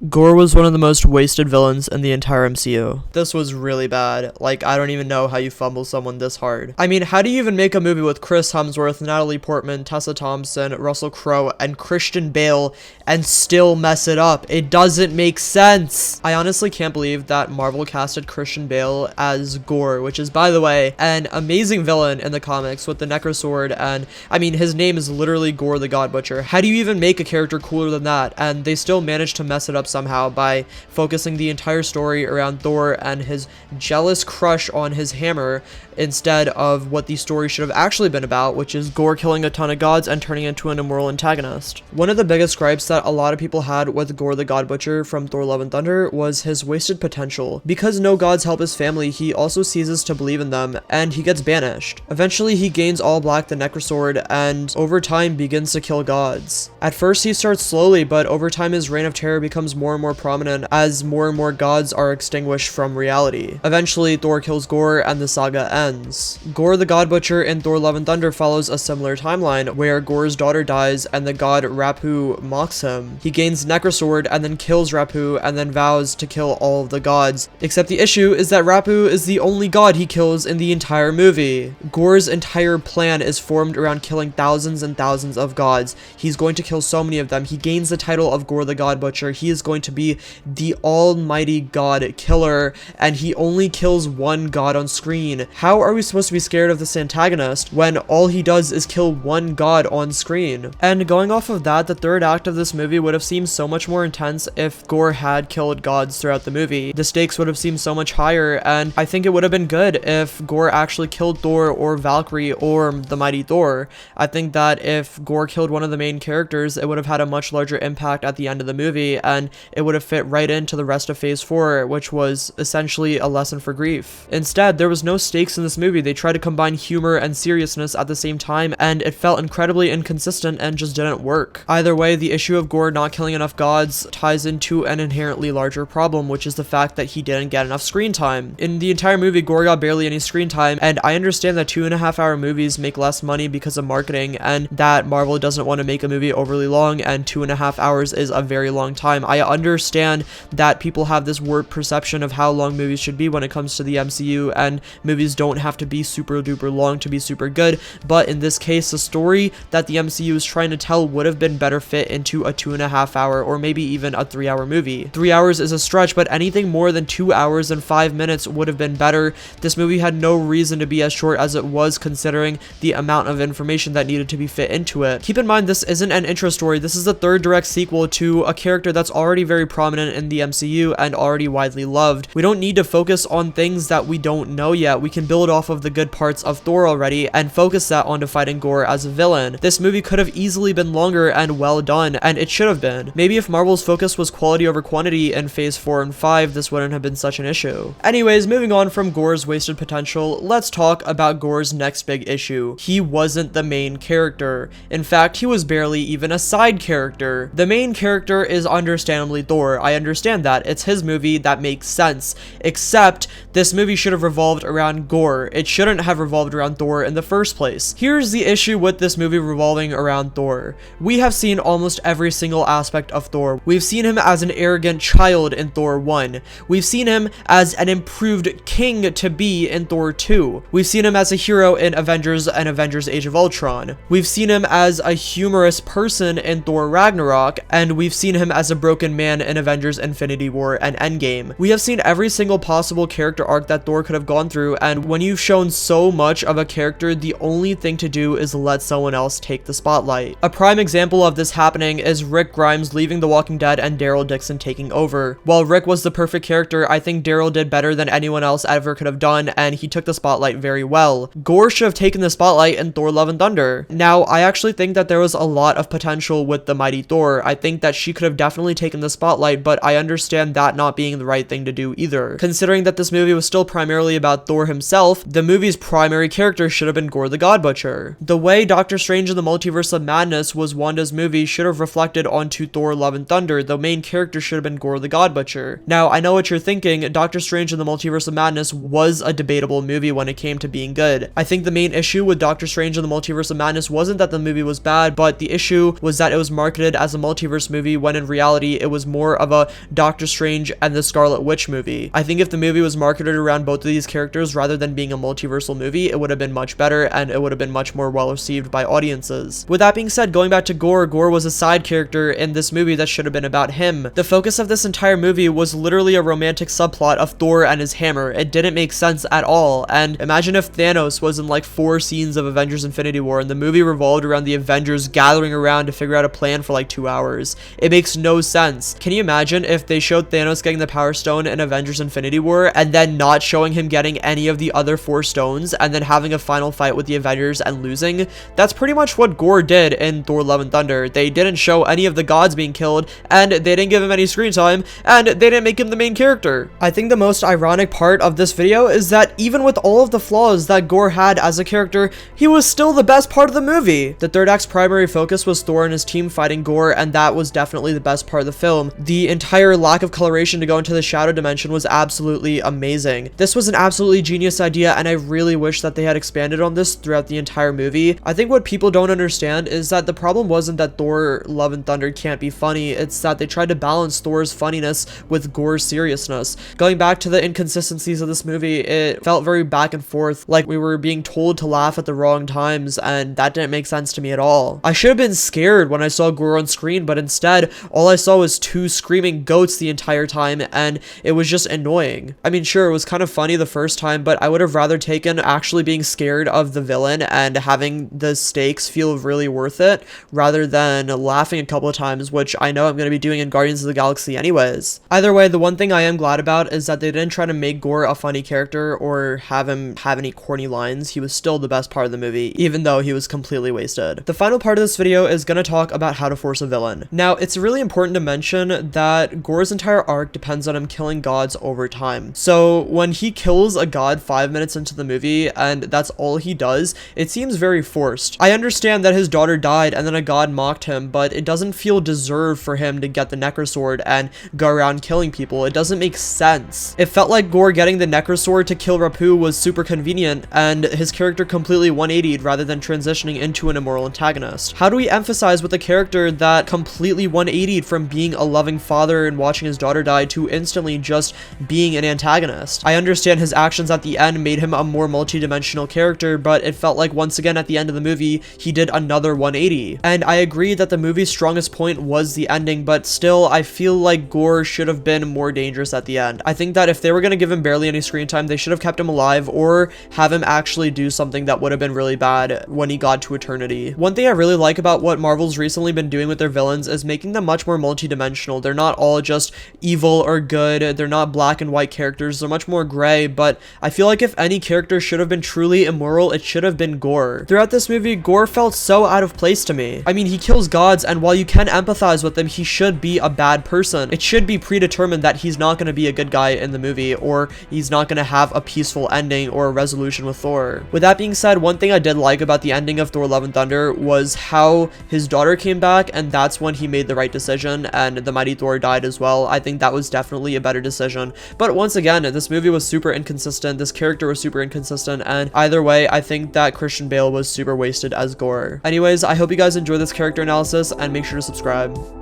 Gorr was one of the most wasted villains in the entire MCU. This was really bad. Like, I don't even know how you fumble someone this hard. I mean, how do you even make a movie with Chris Hemsworth, Natalie Portman, Tessa Thompson, Russell Crowe, and Christian Bale and still mess it up? It doesn't make sense. I honestly can't believe that Marvel casted Christian Bale as Gorr, which is, by the way, an amazing villain in the comics with the Necrosword, and I mean, his name is literally Gorr the God Butcher. How do you even make a character cooler than that? And they still managed to mess it up somehow by focusing the entire story around Thor and his jealous crush on his hammer instead of what the story should have actually been about, which is Gorr killing a ton of gods and turning into an immoral antagonist. One of the biggest gripes that a lot of people had with Gorr the God Butcher from Thor Love and Thunder was his wasted potential. Because no gods help his family, he also ceases to believe in them, and he gets banished. Eventually, he gains All Black the Necrosword, and over time begins to kill gods. At first, he starts slowly, but over time his reign of terror becomes more and more prominent as more and more gods are extinguished from reality. Eventually, Thor kills Gorr and the saga ends. Gorr the God Butcher in Thor Love and Thunder follows a similar timeline where Gorr's daughter dies and the god Rapu mocks him. He gains Necrosword and then kills Rapu and then vows to kill all of the gods. Except the issue is that Rapu is the only god he kills in the entire movie. Gorr's entire plan is formed around killing thousands and thousands of gods. He's going to kill so many of them. He gains the title of Gorr the God Butcher. He is going to be the almighty god killer, and he only kills one god on screen. How are we supposed to be scared of this antagonist when all he does is kill one god on screen? And going off of that, the third act of this movie would have seemed so much more intense if Gorr had killed gods throughout the movie. The stakes would have seemed so much higher, and I think it would have been good if Gorr actually killed Thor or Valkyrie or the mighty Thor. I think that if Gorr killed one of the main characters, it would have had a much larger impact at the end of the movie, and it would have fit right into the rest of Phase 4, which was essentially a lesson for grief. Instead, there was no stakes in this movie. They tried to combine humor and seriousness at the same time, and it felt incredibly inconsistent and just didn't work. Either way, the issue of Gorr not killing enough gods ties into an inherently larger problem, which is the fact that he didn't get enough screen time. In the entire movie, Gorr got barely any screen time, and I understand that 2.5-hour movies make less money because of marketing, and that Marvel doesn't want to make a movie overly long, and 2.5 hours is a very long time. I understand that people have this warped perception of how long movies should be when it comes to the MCU, and movies don't have to be super duper long to be super good, but in this case, the story that the MCU is trying to tell would have been better fit into a 2.5-hour or maybe even a 3-hour movie. 3 hours is a stretch, but anything more than 2 hours and 5 minutes would have been better. This movie had no reason to be as short as it was, considering the amount of information that needed to be fit into it. Keep in mind, this isn't an intro story. This is the third direct sequel to a character that's already very prominent in the MCU and already widely loved. We don't need to focus on things that we don't know yet. We can build off of the good parts of Thor already and focus that onto fighting Gorr as a villain. This movie could have easily been longer and well done, and it should have been. Maybe if Marvel's focus was quality over quantity in Phase 4 and 5, this wouldn't have been such an issue. Anyways, moving on from Gorr's wasted potential, let's talk about Gorr's next big issue. He wasn't the main character. In fact, he was barely even a side character. The main character is understandably Thor. I understand that. It's his movie, that makes sense. Except, this movie should have revolved around Gorr. It shouldn't have revolved around Thor in the first place. Here's the issue with this movie revolving around Thor. We have seen almost every single aspect of Thor. We've seen him as an arrogant child in Thor 1. We've seen him as an improved king to be in Thor 2. We've seen him as a hero in Avengers and Avengers Age of Ultron. We've seen him as a humorous person in Thor Ragnarok, and we've seen him as a broken man in Avengers Infinity War and Endgame. We have seen every single possible character arc that Thor could have gone through, and when you've shown so much of a character, the only thing to do is let someone else take the spotlight. A prime example of this happening is Rick Grimes leaving The Walking Dead and Daryl Dixon taking over. While Rick was the perfect character, I think Daryl did better than anyone else ever could have done, and he took the spotlight very well. Gorr should have taken the spotlight in Thor Love and Thunder. Now, I actually think that there was a lot of potential with the mighty Thor. I think that she could have definitely taken the spotlight, but I understand that not being the right thing to do either. Considering that this movie was still primarily about Thor himself, the movie's primary character should have been Gorr the God Butcher. The way Doctor Strange in the Multiverse of Madness was Wanda's movie should have reflected onto Thor Love and Thunder. The main character should have been Gorr the God Butcher. Now, I know what you're thinking. Doctor Strange in the Multiverse of Madness was a debatable movie when it came to being good. I think the main issue with Doctor Strange in the Multiverse of Madness wasn't that the movie was bad, but the issue was that it was marketed as a multiverse movie when in reality it it was more of a Doctor Strange and the Scarlet Witch movie. I think if the movie was marketed around both of these characters rather than being a multiversal movie, it would have been much better and it would have been much more well received by audiences. With that being said, going back to Gorr, Gorr was a side character in this movie that should have been about him. The focus of this entire movie was literally a romantic subplot of Thor and his hammer. It didn't make sense at all. And imagine if Thanos was in like 4 scenes of Avengers Infinity War and the movie revolved around the Avengers gathering around to figure out a plan for like 2 hours. It makes no sense. Can you imagine if they showed Thanos getting the Power Stone in Avengers Infinity War and then not showing him getting any of the other 4 stones and then having a final fight with the Avengers and losing? That's pretty much what Gorr did in Thor: Love and Thunder. They didn't show any of the gods being killed, and they didn't give him any screen time, and they didn't make him the main character. I think the most ironic part of this video is that even with all of the flaws that Gorr had as a character, he was still the best part of the movie. The third act's primary focus was Thor and his team fighting Gorr, and that was definitely the best part of the film. The entire lack of coloration to go into the shadow dimension was absolutely amazing. This was an absolutely genius idea, and I really wish that they had expanded on this throughout the entire movie. I think what people don't understand is that the problem wasn't that Thor: Love and Thunder can't be funny, it's that they tried to balance Thor's funniness with Gorr's seriousness. Going back to the inconsistencies of this movie, it felt very back and forth, like we were being told to laugh at the wrong times, and that didn't make sense to me at all. I should have been scared when I saw Gorr on screen, but instead, all I saw was 2 screaming goats the entire time, and it was just annoying. I mean, sure, it was kind of funny the first time, but I would have rather taken actually being scared of the villain and having the stakes feel really worth it, rather than laughing a couple of times, which I know I'm going to be doing in Guardians of the Galaxy anyways. Either way, the one thing I am glad about is that they didn't try to make Gorr a funny character or have him have any corny lines. He was still the best part of the movie, even though he was completely wasted. The final part of this video is going to talk about how to force a villain. Now, it's really important to mention that Gorr's entire arc depends on him killing gods over time. So when he kills a god 5 minutes into the movie and that's all he does, it seems very forced. I understand that his daughter died and then a god mocked him, but it doesn't feel deserved for him to get the Necrosword and go around killing people. It doesn't make sense. It felt like Gorr getting the Necrosword to kill Rapu was super convenient, and his character completely 180'd rather than transitioning into an immoral antagonist. How do we emphasize with a character that completely 180'd from being a loving father and watching his daughter die to instantly just being an antagonist? I understand his actions at the end made him a more multi-dimensional character, but it felt like once again at the end of the movie, he did another 180. And I agree that the movie's strongest point was the ending, but still, I feel like Gorr should have been more dangerous at the end. I think that if they were going to give him barely any screen time, they should have kept him alive or have him actually do something that would have been really bad when he got to eternity. One thing I really like about what Marvel's recently been doing with their villains is making them much more multi-dimensional. They're not all just evil or good. They're not black and white characters. They're much more gray, but I feel like if any character should have been truly immoral, it should have been Gorr. Throughout this movie, Gorr felt so out of place to me. I mean, he kills gods, and while you can empathize with him, he should be a bad person. It should be predetermined that he's not going to be a good guy in the movie, or he's not going to have a peaceful ending or a resolution with Thor. With that being said, one thing I did like about the ending of Thor: Love and Thunder was how his daughter came back, and that's when he made the right decision, and the mighty Thor died as well. I think that was definitely a better decision. But once again, this movie was super inconsistent, this character was super inconsistent, and either way, I think that Christian Bale was super wasted as Gorr. Anyways, I hope you guys enjoyed this character analysis, and make sure to subscribe.